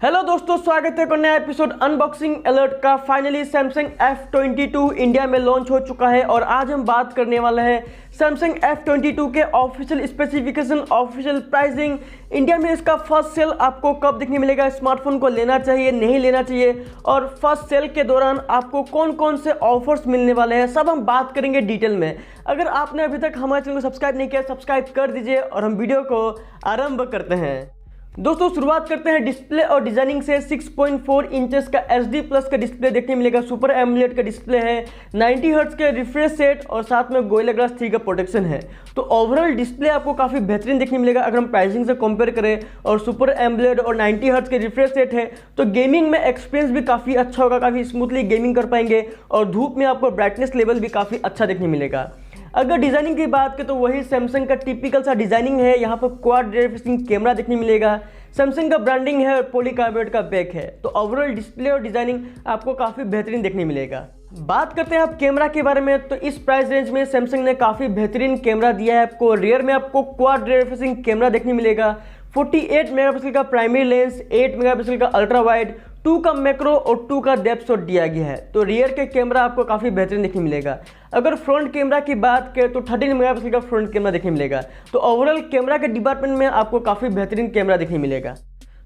Hello दोस्तों, स्वागत है एक नया एपिसोड अनबॉक्सिंग अलर्ट का। फाइनली सैमसंग F22 इंडिया में लॉन्च हो चुका है और आज हम बात करने वाले हैं सैमसंग F22 के official specification, official pricing, India में इसका फर्स्ट सेल आपको कब देखने मिलेगा, स्मार्टफोन को लेना चाहिए नहीं लेना चाहिए, और फर्स्ट सेल के दौरान आपको कौन कौन से ऑफर्स मिलने वाले हैं, सब हम बात करेंगे डिटेल में। अगर आपने अभी तक हमारे चैनल को सब्सक्राइब नहीं किया, सब्सक्राइब कर दीजिए और हम वीडियो को आरंभ करते हैं। दोस्तों शुरुआत करते हैं डिस्प्ले और डिजाइनिंग से। 6.4 इंचेस का HD प्लस का डिस्प्ले देखने मिलेगा, सुपर एमोलेड का डिस्प्ले है, 90 हर्ट्ज के रिफ्रेश रेट और साथ में गोरिल्ला ग्लास 3 का प्रोटेक्शन है। तो ओवरऑल डिस्प्ले आपको काफ़ी बेहतरीन देखने मिलेगा अगर हम प्राइसिंग से कंपेयर करें, और सुपर एमोलेड और 90 हर्ट्ज के रिफ्रेश रेट है तो गेमिंग में एक्सपीरियंस भी काफ़ी अच्छा होगा, काफ़ी स्मूथली गेमिंग कर पाएंगे और धूप में आपको ब्राइटनेस लेवल भी काफ़ी अच्छा देखने मिलेगा। अगर डिजाइनिंग की बात करें तो वही सैमसंग का टिपिकल सा डिजाइनिंग है। यहाँ पर क्वाड रे फेसिंग कैमरा देखने मिलेगा, सैमसंग का ब्रांडिंग है और पॉलीकार्बोनेट का बैक है। तो ओवरऑल डिस्प्ले और डिजाइनिंग आपको काफ़ी बेहतरीन देखने मिलेगा। बात करते हैं आप कैमरा के बारे में, तो इस प्राइस रेंज में सैमसंग ने काफ़ी बेहतरीन कैमरा दिया है आपको। रियर में आपको क्वाड रे फेसिंग कैमरा देखने मिलेगा, 48 मेगापिक्सल का प्राइमरी लेंस, 8 मेगापिक्सल का अल्ट्रा वाइड, 2 का मैक्रो और 2 का डेप्थ शॉट दिया गया है। तो रियर के कैमरा आपको काफ़ी बेहतरीन देखने मिलेगा। अगर फ्रंट कैमरा की बात करें तो 13 मेगापिक्सल का फ्रंट कैमरा देखने मिलेगा। तो ओवरऑल कैमरा के डिपार्टमेंट में आपको काफ़ी बेहतरीन कैमरा देखने मिलेगा।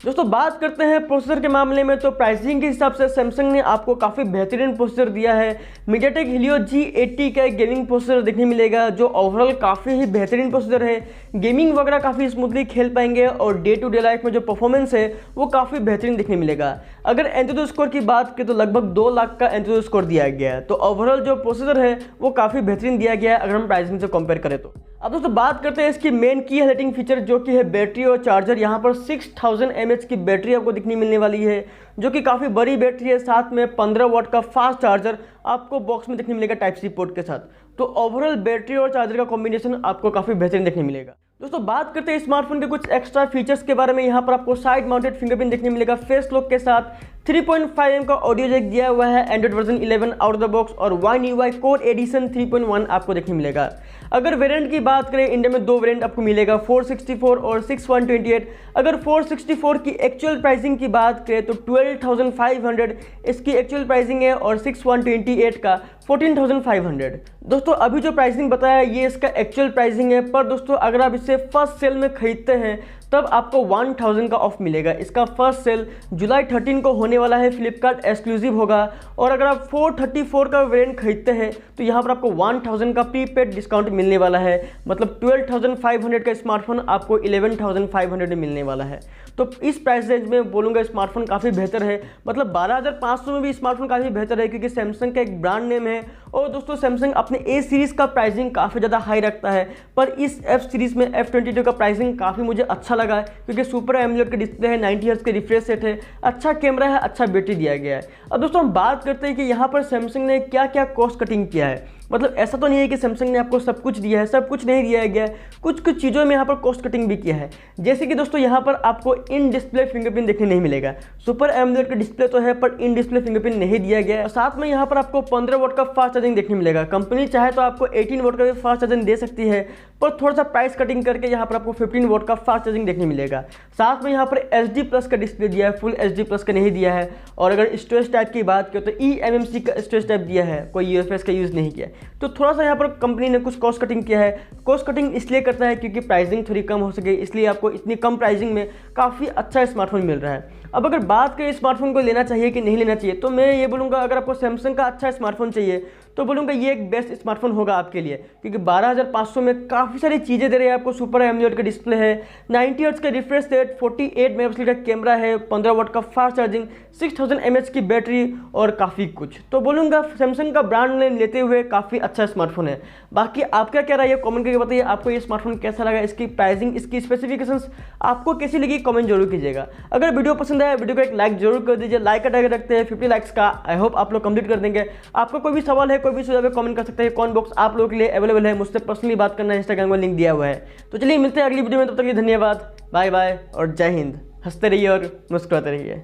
दोस्तों बात करते हैं प्रोसेसर के मामले में, तो प्राइसिंग के हिसाब से सैमसंग ने आपको काफ़ी बेहतरीन प्रोसेसर दिया है। मीडियाटेक हीलियो G80 का एक गेमिंग प्रोसेसर देखने मिलेगा जो ओवरऑल काफ़ी ही बेहतरीन प्रोसेसर है। गेमिंग वगैरह काफ़ी स्मूथली खेल पाएंगे और डे टू डे लाइफ में जो परफॉर्मेंस है वो काफ़ी बेहतरीन देखने मिलेगा। अगर एंथुसियास्ट स्कोर की बात करें तो लगभग 2 लाख का एंथुसियास्ट स्कोर दिया गया है। तो ओवरऑल जो प्रोसेसर है वो काफ़ी बेहतरीन दिया गया है अगर हम प्राइसिंग से कंपेयर करें तो। अब दोस्तों बात करते हैं इसकी मेन की हाइलाइटिंग फीचर जो कि है बैटरी और चार्जर। यहाँ पर 6000 mAh की बैटरी आपको दिखने मिलने वाली है जो कि काफ़ी बड़ी बैटरी है। साथ में 15 वाट का फास्ट चार्जर आपको बॉक्स में देखने मिलेगा टाइप सी पोर्ट के साथ। तो ओवरऑल बैटरी और चार्जर का कॉम्बिनेशन आपको काफ़ी बेहतरीन देखने मिलेगा। दोस्तों बात करते हैं स्मार्टफोन के कुछ एक्स्ट्रा फीचर्स के बारे में। यहाँ पर आपको साइड माउंटेड फिंगरप्रिंट देखने मिलेगा फेस लॉक के साथ, 3.5mm का ऑडियो जैक दिया हुआ है, Android version 11 out of the box और One UI कोर एडिशन 3.1 आपको देखने मिलेगा। अगर वेरिएंट की बात करें, इंडिया में 2 वेरिएंट आपको मिलेगा, 464 और 6128। अगर 464 की एक्चुअल प्राइसिंग की बात करें तो 12,500 इसकी एक्चुअल प्राइसिंग है और 6128 का 14,500। दोस्तों अभी जो प्राइसिंग बताया ये इसका एक्चुअल प्राइसिंग है, पर दोस्तों अगर आप इसे फर्स्ट सेल में खरीदते हैं तब आपको 1000 का ऑफ मिलेगा। इसका फर्स्ट सेल जुलाई 13 को होने वाला है, फ्लिपकार्ट एक्सक्लूसिव होगा। और अगर आप 434 का वेरिएंट खरीदते हैं तो यहाँ पर आपको 1000 का प्रीपेड डिस्काउंट मिलने वाला है, मतलब 12,500 का स्मार्टफोन आपको 11,500 में मिलने वाला है। तो इस प्राइस रेंज में बोलूँगा स्मार्टफोन काफ़ी बेहतर है, मतलब 12,500 में भी स्मार्टफोन काफ़ी बेहतर है क्योंकि सैमसंग का एक ब्रांड नेम है। और दोस्तों सैमसंग अपने A सीरीज़ का प्राइसिंग काफ़ी ज़्यादा हाई रखता है, पर इस F सीरीज़ में F22 का प्राइसिंग काफ़ी मुझे अच्छा लगा है क्योंकि सुपर एमोलेड का डिस्प्ले है, 90 हर्ट्ज के रिफ्रेश रेट है, अच्छा कैमरा है, अच्छा बैटरी दिया गया है। अब दोस्तों हम बात करते हैं कि यहाँ पर सैमसंग ने क्या क्या कॉस्ट कटिंग किया है। मतलब ऐसा तो नहीं है कि सैमसंग ने आपको सब कुछ दिया है, सब कुछ नहीं दिया गया है, कुछ कुछ चीज़ों में यहाँ पर कॉस्ट कटिंग भी किया है। जैसे कि दोस्तों यहाँ पर आपको इन डिस्प्ले फिंगरप्रिंट देखने नहीं मिलेगा। सुपर एमोलेड का डिस्प्ले तो है पर इन डिस्प्ले फिंगरप्रिंट नहीं दिया गया है। और साथ में यहाँ पर आपको 15 वाट का फास्ट चार्जिंग देखने मिलेगा। कंपनी चाहे तो आपको 18 वाट का भी फास्ट चार्जिंग दे सकती है, पर थोड़ा सा प्राइस कटिंग करके यहाँ पर आपको 15 वाट का फास्ट चार्जिंग देखने मिलेगा। साथ में यहाँ पर HD प्लस का डिस्प्ले दिया है, फुल HD प्लस का नहीं दिया है। और अगर स्टोरेज टाइप की बात करें तो eMMC का स्टोरेज टाइप दिया है, कोई UFS का यूज़ नहीं किया। तो थोड़ा सा यहाँ पर कंपनी ने कुछ कॉस्ट कटिंग किया है। कॉस्ट कटिंग इसलिए करता है क्योंकि प्राइसिंग थोड़ी कम हो सके, इसलिए आपको इतनी कम प्राइसिंग में काफ़ी अच्छा स्मार्टफोन मिल रहा है। अब अगर बात करें स्मार्टफोन को लेना चाहिए कि नहीं लेना चाहिए, तो मैं ये बोलूँगा अगर आपको सैमसंग का अच्छा स्मार्टफोन चाहिए तो बोलूँगा ये एक बेस्ट स्मार्टफोन होगा आपके लिए, क्योंकि 12,500 में काफ़ी सारी चीज़ें दे रहे हैं आपको। सुपर एमोलेड का डिस्प्ले है, 90 हर्ट्ज का रिफ्रेश रेट, 48 मेगापिक्सल का कैमरा है, 15 वाट का फास्ट चार्जिंग, 6000 mAh की बैटरी और काफ़ी कुछ। तो बोलूँगा सैमसंग का ब्रांड नेम लेते हुए काफ़ी अच्छा स्मार्टफोन है। बाकी आपका क्या राय है कमेंट करके बताइए, आपको ये स्मार्टफोन कैसा लगा, इसकी प्राइसिंग, इसकी स्पेसिफिकेशंस आपको कैसी लगी, कमेंट जरूर कीजिएगा। अगर वीडियो पसंद आए वीडियो को एक लाइक जरूर कर दीजिए। लाइक का टारगेट रखते हैं 50 लाइक्स का, आई होप आप लोग कंप्लीट कर देंगे। आपका कोई भी सवाल है, कोई भी सुझाव है, कमेंट कर सकते हैं। कमेंट बॉक्स आप लोगों के लिए अवेलेबल है, मुझसे पर्सनली बात करना है, इंस्टाग्राम में लिंक दिया हुआ है। तो चलिए मिलते हैं अगली वीडियो में, तब तक के लिए धन्यवाद, बाय बाय और जय हिंद। हंसते रहिए और मुस्कुराते रहिए।